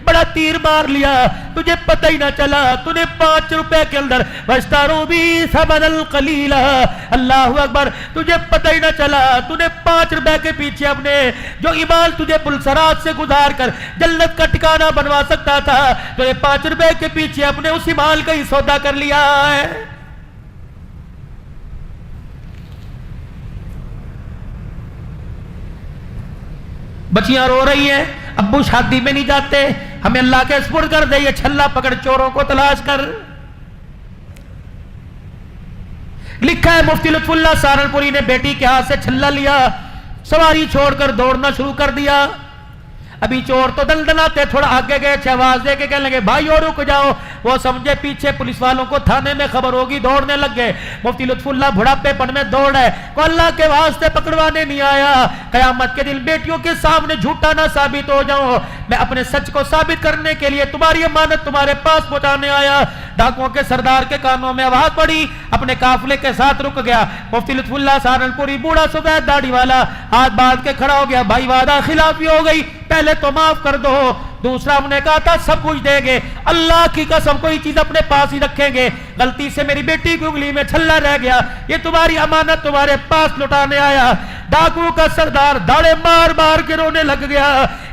بڑا تیر مار لیا، تجھے پتہ ہی نہ چلا تو نے 5 روپے کے اندر واشتروا بی ثمنا قلیلا، اللہ اکبر، تجھے پتہ ہی نہ چلا تو نے 5 روپے کے پیچھے اپنے جو ایمان تجھے پلسرات سے گزار کر جنت کا ٹھکانہ بنوا سکتا تھا، تو نے 5 روپے کے پیچھے اپنے اس ایمان کا ہی سودا کر لیا ہے۔ بچیاں رو رہی ہیں، ابو شادی میں نہیں جاتے، ہمیں اللہ کے سپرد کر دے، یہ چھلا پکڑ چوروں کو تلاش کر۔ لکھا ہے مفتی لطف اللہ سہارنپوری نے بیٹی کے ہاتھ سے چھلا لیا، سواری چھوڑ کر دوڑنا شروع کر دیا، ابھی چور تو دندناتے تھوڑا آگے گئے، آواز دے کے کہنے لگے بھائی اور رک جاؤ، وہ سمجھے پیچھے پولیس والوں کو تھانے میں خبر ہوگی، دوڑنے لگ گئے۔ مفتی لطف اللہ بڑھاپے پن میں دوڑ ہے، کو اللہ کے واسطے پکڑوانے نہیں آیا، قیامت کے دن بیٹیوں کے سامنے جھوٹا نہ ثابت ہو جاؤں، میں اپنے سچ کو ثابت کرنے کے لیے تمہاری امانت تمہارے پاس پہنچانے آیا۔ ڈاکوؤں کے سردار کے کانوں میں آواز پڑی، اپنے قافلے کے ساتھ رک گیا۔ مفتی لطف اللہ سہارنپوری بوڑھا سفید داڑھی والا ہاتھ باندھ کے کھڑا ہو گیا، بھائی وعدہ خلافی ہو گئی، پہلے تو معاف کر دو، دوسرا ہم نے کہا تھا سب کچھ دیں گے، اللہ کی قسم کوئی چیز اپنے پاس ہی رکھیں گے، غلطی سے میری بیٹی کی انگلی میں چھلا رہ گیا، یہ تمہاری امانت تمہارے پاس لٹانے آیا۔ ڈاکو کا سردار داڑے مار مار کے رونے لگ گیا،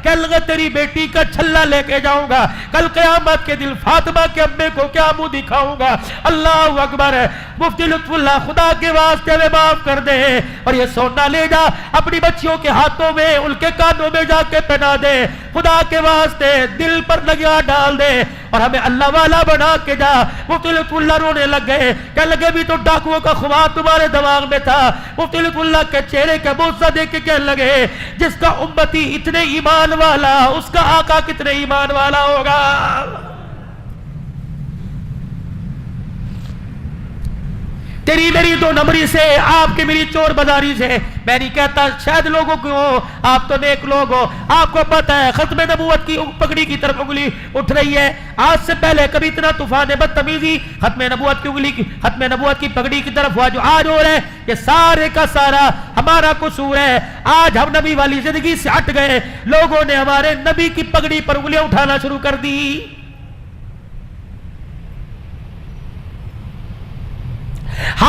کہنے لگا تیری بیٹی کا چھلا لے کے جاؤں گا، کل قیامت کے دن فاطمہ کے ابے کو کیا منہ دکھاؤں گا۔ اللہ اکبر ہے۔ مفتی لطف اللہ خدا کے واسطے میں معاف کر دے، اور یہ سونا لے جا اپنی بچیوں کے ہاتھوں میں، ان کے کانوں میں جا کے پہنا دے، خدا کے واسطے دل پر لگیا ڈال دے اور ہمیں اللہ والا بنا کے جا۔ مفتی لطف اللہ رونے لگ گئے، کہنے لگے بھی تو ڈاکوؤں کا خواب تمہارے دماغ میں تھا۔ مفتی لطف اللہ کے چہرے کا بوسہ دیکھ کے کہنے لگے جس کا امتی اتنے ایمان والا، اس کا آقا کتنے ایمان والا ہوگا۔ تیری میری 2 نمبری سے، آپ کی میری چور بازاری سے، میں نہیں کہتا شاید لوگوں کو ہو، آپ تو نیک لوگ ہو، آپ کو پتہ ہے ختم نبوت کی پگڑی کی طرف انگلی اٹھ رہی ہے، آج سے پہلے کبھی اتنا طوفان بدتمیزی ختم نبوت کی انگلی کی، ختم نبوت کی پگڑی کی طرف ہوا جو آج ہو رہا ہے، یہ سارے کا سارا ہمارا قصور ہے۔ آج ہم نبی والی زندگی سے ہٹ گئے، لوگوں نے ہمارے نبی کی پگڑی پر انگلیاں اٹھانا شروع کر دی۔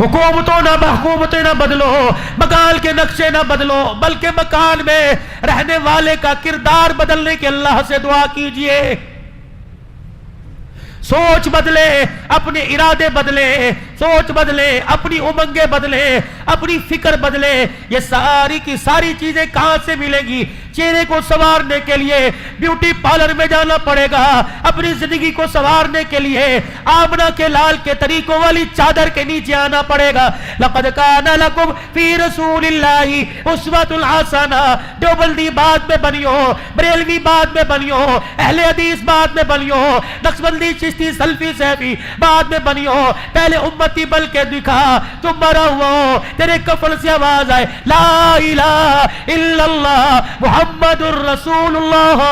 حکومتوں نہ حکومتیں نہ بدلو، مکان کے نقشے نہ بدلو، بلکہ مکان میں رہنے والے کا کردار بدلنے کے اللہ سے دعا کیجئے۔ سوچ بدلے، اپنے ارادے بدلے، سوچ بدلے، اپنی امنگیں بدلے، اپنی فکر بدلے۔ یہ ساری کی ساری چیزیں کہاں سے ملیں گی؟ چہرے کو سنوارنے کے لیے بیوٹی پارلر میں جانا پڑے گا، اپنی زندگی کو سنوارنے کے لیے آمنہ کے لال کے طریقوں والی چادر کے نیچے آنا پڑے گا۔ لقد کان لکم فی رسول اللہ اسوۃ حسنہ۔ دیوبندی بعد میں بنیو، بریلوی بعد میں بنیو، اہل حدیث بعد میں بنیو، نقشبندی چشتی سلفی سیفی بعد میں بنیو، پہلے امتی بل کے دکھا، تم مرا ہوا ہو، تیرے کفن سے آواز آئے لا الہ الا اللہ محمد الرسول اللہ۔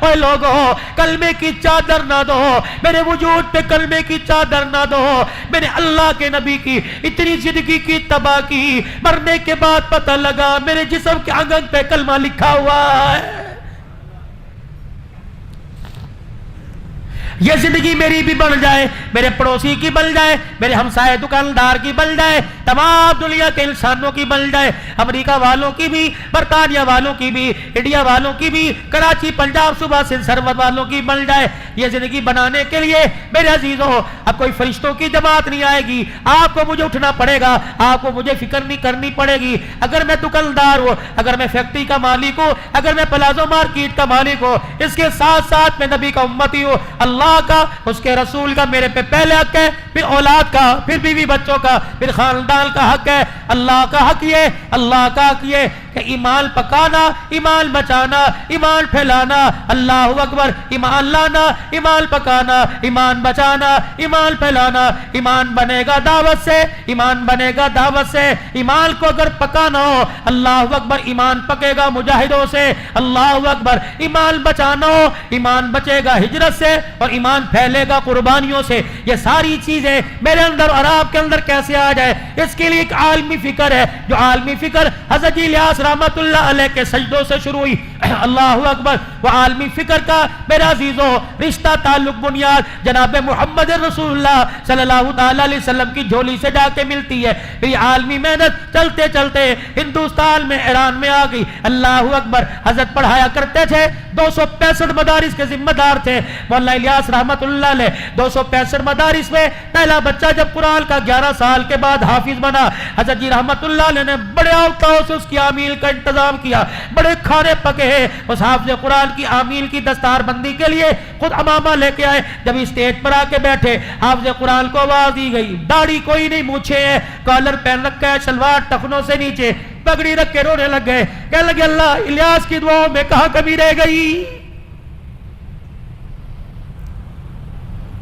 اے لوگوں، کلمے کی چادر نہ دو، میرے وجود پہ کلمے کی چادر نہ دو۔ میں نے اللہ کے نبی کی اتنی زندگی کی تباہ کی، مرنے کے بعد پتہ لگا میرے جسم کے آنگن پہ کلمہ لکھا ہوا ہے۔ یہ زندگی میری بھی بن جائے، میرے پڑوسی کی بن جائے، میرے ہمسائے دکاندار کی بن جائے، تمام دنیا کے انسانوں کی بن جائے، امریکہ والوں کی بھی، برطانیہ والوں کی بھی، انڈیا والوں کی بھی، کراچی پنجاب صوبہ سندھ سرحد والوں کی بن جائے۔ یہ زندگی بنانے کے لیے میرے عزیزوں اب کوئی فرشتوں کی جماعت نہیں آئے گی، آپ کو مجھے اٹھنا پڑے گا، آپ کو مجھے فکر نہیں کرنی پڑے گی۔ اگر میں دکاندار ہوں، اگر میں فیکٹری کا مالک ہوں، اگر میں پلازو مارکیٹ کا مالک ہوں، اس کے ساتھ ساتھ میں نبی کا امتی ہوں، اللہ کا، اس کے رسول کا میرے پہ پہلے حق ہے، پھر اولاد کا، پھر بیوی بچوں کا، پھر خاندان کا حق ہے۔ اللہ کا حق یہ، اللہ کا حق یہ کہ ایمان پکانا، ایمان بچانا، ایمان پھیلانا، اللہ اکبر، ایمان لانا، ایمان پکانا، ایمان بچانا، ایمان پھیلانا۔ ایمان بنے گا دعوت سے، ایمان بنے گا دعوت سے۔ ایمان کو اگر پکانا ہو، اللہ اکبر، ایمان پکے گا مجاہدوں سے، اللہ اکبر۔ ایمان بچانا ہو، ایمان بچے گا ہجرت سے، اور ایمان پھیلے گا قربانیوں سے۔ یہ ساری چیزیں میرے اندر اور آپ کے اندر کیسے آ جائے، اس کے لیے ایک عالمی فکر ہے، جو عالمی فکر حضرت الیاس رحمت اللہ علیہ کے سجدوں سے شروع ہوئی۔ اللہ اکبر۔ وہ عالمی فکر کا میرا عزیزوں رشتہ تعلق بنیاد جناب محمد رسول اللہ صلی اللہ تعالی علیہ وسلم کی جھولی سے جا کے ملتی ہے۔ پھر یہ عالمی محنت چلتے چلتے ہندوستان میں، ایران میں آ گئی۔ اللہ اکبر۔ حضرت پڑھایا کرتے تھے، 265 مدارس کے ذمہ دار تھے مولانا الیاس رحمت اللہ علیہ۔ 265 مدارس میں پہلا بچہ جب قرآن کا 11 سال کے بعد حافظ بنا، حضرت جی رحمت اللہ علیہ نے بڑے اوقاف سے اس کی آمیل کا انتظام کیا، بڑے کھانے پکے ہیں۔ اس حافظ قرآن کی آمیل کی دستار بندی کے لیے خود امامہ لے کے آئے۔ جب اسٹیج پر آ کے بیٹھے، حافظ قرآن کو آواز دی گئی، داڑھی کوئی نہیں، مونچھے ہیں، کالر پہن رکھا ہے، شلوار ٹخنوں سے نیچے، پگڑی رکھ کے رونے لگ گئے، کہنے لگے اللہ الیاس کی دعاؤں میں کہاں کمی رہ گئی۔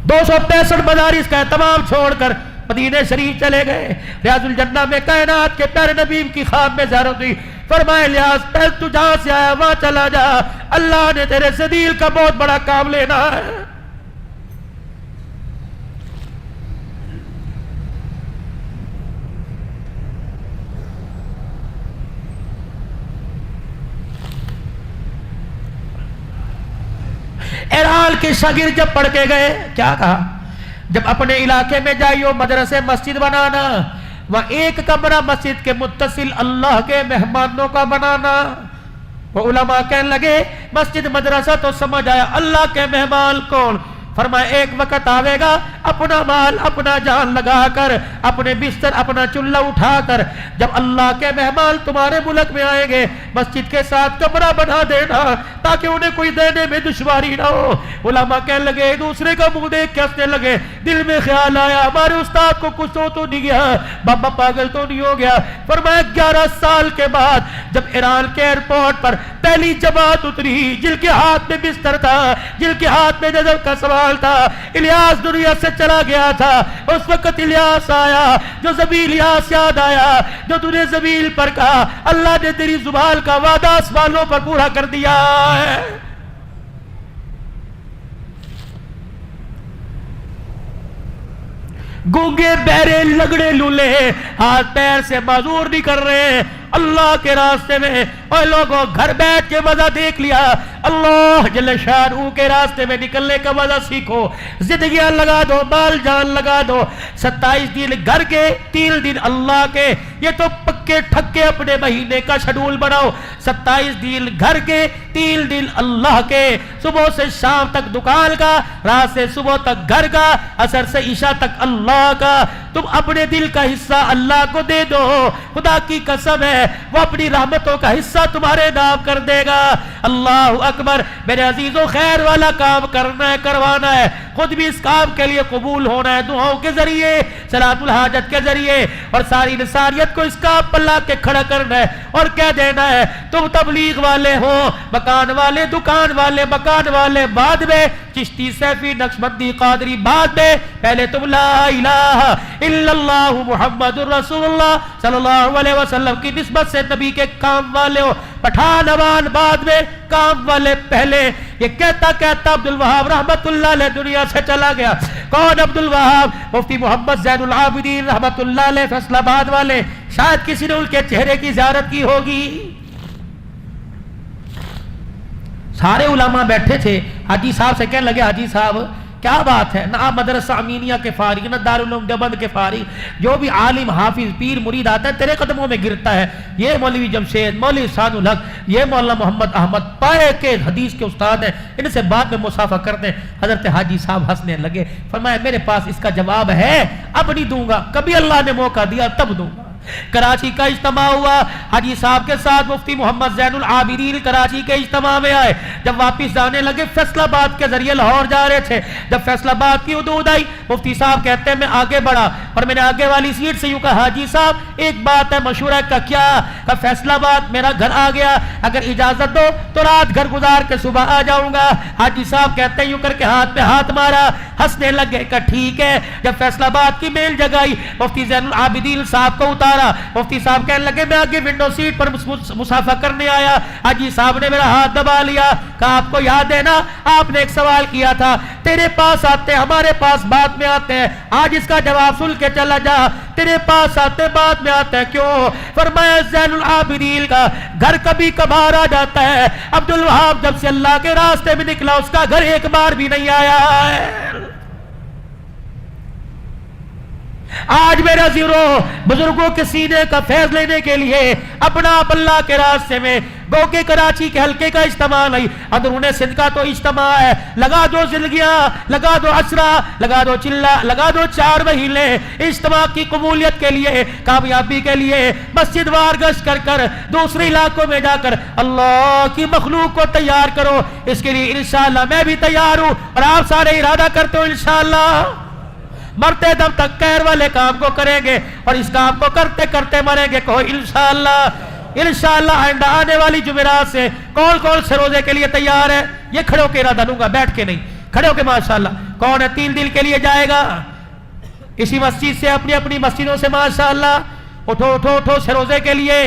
265 مدارس کا تمام چھوڑ کر مدینہ شریف چلے گئے۔ ریاض الجنہ میں کائنات کے پیارے نبی کی خواب میں زیارت ہوئی۔ فرمایا الیاس پہل تو جہاں سے آیا وہاں چلا جا، اللہ نے تیرے سے دل کا بہت بڑا کام لینا ہے۔ ایران کے شاگرد جب پڑھ کے گئے، کیا کہا؟ جب اپنے علاقے میں جائیو مدرسے مسجد بنانا، وہ ایک کمرہ مسجد کے متصل اللہ کے مہمانوں کا بنانا۔ وہ علماء کہنے لگے مسجد مدرسہ تو سمجھ آیا، اللہ کے مہمان کون؟ فرمایا ایک وقت آئے گا اپنا مال اپنا جان لگا کر، اپنے بستر اپنا چولہا اٹھا کر، جب اللہ کے مہمان تمہارے ملک میں آئیں گے مسجد کے ساتھ کمرہ بنا دینا تاکہ انہیں کوئی دینے میں دشواری نہ ہو۔ علماء کہنے لگے دوسرے کا منہ دیکھ کے ہنسنے لگے۔ دل میں خیال آیا ہمارے استاد کو کچھ تو نہیں گیا، بابا پاگل تو نہیں ہو گیا۔ فرمایا 11 سال کے بعد جب ایران کے ایئرپورٹ پر پہلی جماعت اتری، جن کے ہاتھ میں بستر تھا، جن کے ہاتھ میں نظر کا سوال تھا، الیاس دنیا سے چلا گیا تھا، اس وقت الیاس آیا جو زبیل الیاس یاد آیا، جو تو نے زبیل پر کہا اللہ نے تیری زبان کا وعدہ آسمانوں پر پورا کر دیا ہے۔ گونگے بہرے لگڑے لولے ہاتھ پیر سے معذور نہیں کر رہے اللہ کے راستے میں۔ اور لوگوں گھر بیٹھ کے مزہ دیکھ لیا، اللہ جل شانہ کے راستے میں نکلنے کا مزہ سیکھو. زندگیاں لگا دو, مال جان لگا دو. 27 دن گھر کے, 3 دن اللہ کے. یہ تو پکے ٹھکے اپنے مہینے کا شیڈول بناؤ. 27 دن گھر کے, 3 دن اللہ کے. صبح سے شام تک دکان کا, رات سے صبح تک گھر کا, عصر سے عشاء تک اللہ کا. تم اپنے دل کا حصہ اللہ کو دے دو. خدا کی قسم ہے وہ اپنی رحمتوں کا حصہ تمہارے نام کر دے گا. اللہ اکبر. میرے عزیزوں, خیر والا کام کرنا ہے, کروانا ہے. خود بھی اس کام کے لیے قبول ہونا ہے, دعاؤں کے ذریعے, صلاۃ الحاجت کے ذریعے, اور ساری انسانیت کو اس کام پر لا کے کھڑا کرنا ہے اور کہہ دینا ہے تم تبلیغ والے ہو, مکان والے, دکان والے, مکان والے بعد میں, چشتی, سیفی, نقشبندی, قادری بعد میں, پہلے تم لا الہ الا اللہ محمد الرسول اللہ صلی اللہ علیہ وسلم کی نسبت سے نبی کے کام والے ہو. پٹھان عوان بعد میں, کام والے پہلے. یہ کہتا کہتا عبد الوہاب رحمت اللہ علیہ دنیا سے چلا گیا. کون عبد الوہاب؟ مفتی محمد زین العابدین رحمت اللہ علیہ فیصل آباد والے. شاید کسی نے ان کے چہرے کی زیارت کی ہوگی. سارے علماء بیٹھے تھے, حاجی صاحب سے کہنے لگے حاجی صاحب کیا بات ہے, نہ آپ مدرسہ امینیہ کے فارغ, نہ دارالعلوم دیوبند کے فارغ, جو بھی عالم, حافظ, پیر, مرید آتا ہے تیرے قدموں میں گرتا ہے. یہ مولوی جمشید, مولوی احسان الحق, یہ مولانا محمد احمد پائے کے حدیث کے استاد ہیں, ان سے بعد میں مصافحہ کرتے ہیں. حضرت حاجی صاحب ہنسنے لگے, فرمایا میرے پاس اس کا جواب ہے, اب نہیں دوں گا, کبھی اللہ نے موقع دیا تب دوں گا. کراچی کا اجتماع ہوا, حاجی صاحب کے ساتھ مفتی محمد زین العابدین کراچی کے اجتماع میں آئے. جب واپس جانے لگے, فیصل آباد کے ذریعے لاہور جا رہے تھے. جب فیصل آباد کی حدود آئی, مفتی صاحب کہتے ہیں میں آگے بڑھا اور میں نے آگے والی سیٹ سے یوں کہا حاجی صاحب ایک بات ہے مشورہ کا. کیا؟ کہ فیصل آباد میرا گھر آ گیا, اگر اجازت دو تو رات گھر گزار کے صبح آ جاؤں گا. حاجی صاحب کہتے ہیں یوں کر کے ہاتھ پہ ہاتھ مارا, ہنسنے لگے کہ ٹھیک ہے. جب فیصل آباد کی میل جگائی, مفتی زین العابدین صاحب کو اتارا. مفتی صاحب کہنے لگے میں آگے ونڈو سیٹ پر مصافحہ کرنے آیا. حاجی صاحب نے میرا ہاتھ دبا لیا, کہا آپ کو یاد ہے نا آپ نے ایک سوال کیا تھا, تیرے پاس آتے ہمارے پاس بعد میں آتے ہیں, آج اس کا جواب سن کے چلا جا. تیرے پاس آتے بعد میں آتے ہیں, کیوں؟ فرمایا زین العابدین کا گھر کبھی کبھار آ جاتا ہے. عبد الوہاب جب سے اللہ کے راستے میں نکلا اس کا گھر ایک بار بھی نہیں آیا ہے. آج میرا زیرو بزرگوں کے سینے کا فیض لینے کے لیے اپنا آپ اللہ کے راستے میں گو کے کراچی کے حلقے کا اجتماع نہیں, اندرون سندھ کا تو اجتماع ہے. لگا دو زندگیاں, لگا دو عشرہ, لگا دو چلہ, لگا دو 4 مہینے اجتماع کی قبولیت کے لیے, کامیابی کے لیے. مسجد وار گشت کر کر دوسرے علاقوں میں جا کر اللہ کی مخلوق کو تیار کرو. اس کے لیے انشاءاللہ میں بھی تیار ہوں اور آپ سارے ارادہ کرتے ہو انشاءاللہ مرتے دم تک خیر والے کام کو کریں گے اور اس کام کو کرتے کرتے مریں گے. کہو انشاءاللہ. انشاءاللہ آئندہ آنے والی جمعرات سے کون سے روزے کے لیے تیار ہے؟ یہ کھڑے ہو کے ارادہ لوں گا, بیٹھ کے نہیں, کھڑے ہو کے. ماشاءاللہ کون ہے 3 دن کے لیے جائے گا اسی مسجد سے, اپنی اپنی مسجدوں سے؟ ماشاءاللہ اٹھو اٹھو اٹھو سے روزے کے لیے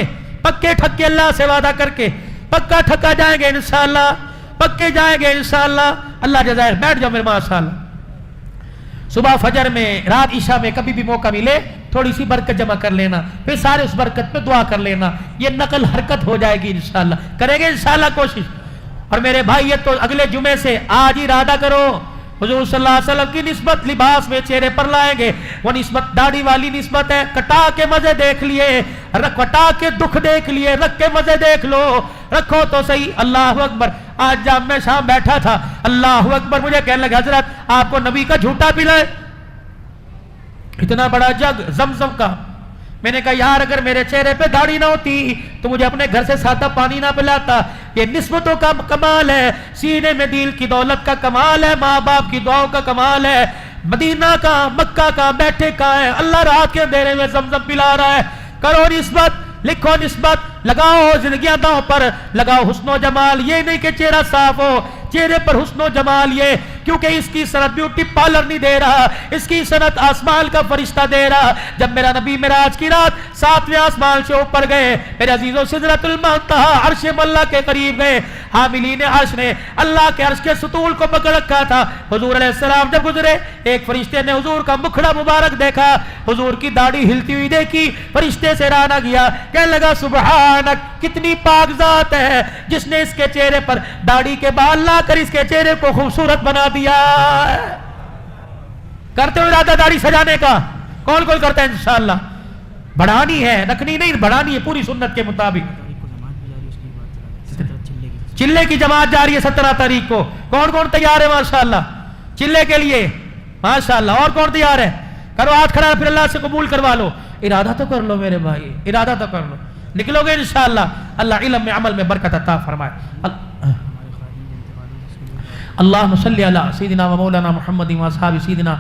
پکے ٹھکے اللہ سے وعدہ کر کے پکا ٹھکا جائیں گے انشاءاللہ, پکے جائیں گے انشاءاللہ. اللہ جزائر. بیٹھ جاؤ میرے ماشاءاللہ. صبح فجر میں, رات عشاء میں کبھی بھی موقع ملے تھوڑی سی برکت جمع کر لینا, پھر سارے اس برکت پہ دعا کر لینا. یہ نقل حرکت ہو جائے گی انشاءاللہ, کریں گے انشاءاللہ کوشش. اور میرے بھائی یہ تو اگلے جمعے سے آج ہی ارادہ کرو, حضور صلی اللہ علیہ وسلم کی نسبت لباس میں چہرے پر لائیں گے. وہ نسبت داڑھی والی نسبت ہے, کٹا کے مزے دیکھ لیے, کٹا کے دکھ دیکھ لیے, رکھ کے مزے دیکھ لو, رکھو تو صحیح. اللہ اکبر. آج جب میں شام بیٹھا تھا, اللہ اکبر, مجھے کہنے لگا حضرت آپ کو نبی کا جھوٹا پلائے, اتنا بڑا جگ زمزم کا. میں نے کہا یار اگر میرے چہرے پہ داڑھی نہ ہوتی تو مجھے اپنے گھر سے سادہ پانی نہ پلاتا. یہ نسبتوں کا کمال ہے, سینے میں دل کی دولت کا کمال ہے, ماں باپ کی دعاؤں کا کمال ہے. مدینہ کا, مکہ کا, بیٹھے کا ہے, اللہ رات کے اندھیرے میں زمزم پلا رہا ہے. کرو نسبت, لکھو نسبت, لگاؤ زندگیاں داؤں پر, لگاؤ حسن و جمال. یہ نہیں کہ چہرہ صاف ہو, چہرے پر حسن و جمال, یہ کیونکہ اس کی صنعت بیوٹی پارلر نہیں دے رہا, اس کی صنعت آسمان کا فرشتہ دے رہا. جب میرا نبی معراج کی رات 7ویں آسمان سے اوپر گئے, میرے عزیزوں سدرۃ المنتہا عرش ملا کے قریب گئے, حاملین عرش نے اللہ کے عرش کے ستون کو پکڑ رکھا تھا. حضور علیہ السلام جب گزرے ایک فرشتے نے حضور کا مکھڑا مبارک دیکھا, حضور کی داڑھی ہلتی ہوئی دیکھی, فرشتے سے رانا گیا, کہنے لگا سبحانک, کتنی پاک ذات ہے جس نے اس کے چہرے پر داڑھی کے بال لا کر اس کے چہرے کو خوبصورت بنا دیا. کرتے ہو ارادہ داڑھی سجانے کا؟ کون کون کرتا ہے؟ انشاءاللہ بڑھانی ہے, رکھنی نہیں, بڑھانی ہے پوری سنت کے مطابق. چلے کی جماعت جا رہی ہے 17 تاریخ کو, کون کون تیار ہے ماشاءاللہ چلے کے لیے؟ ماشاءاللہ. اور کون تیار ہے؟ کرو ہاتھ کھڑا, پھر اللہ سے قبول کروا لو. ارادہ تو کر لو میرے بھائی, ارادہ تو کر لو, نکلو گے انشاءاللہ. اللہ علم میں عمل میں برکت عطا فرمائے. اللہم صلی علی سیدنا و مولانا محمد و اصحاب سیدنا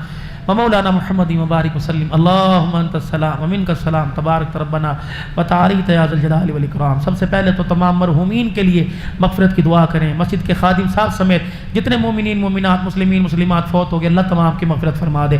و مولانا محمد مبارک وسلم. اللہم انت السلام و منک السلام تبارک ربنا و تعالیت یا ذی الجلال والاکرام. سب سے پہلے تو تمام مرحومین کے لیے مغفرت کی دعا کریں. مسجد کے خادم صاحب سمیت جتنے مومنین مومنات مسلمین مسلمات فوت ہو گئے, اللہ تمام کی مغفرت فرما دے.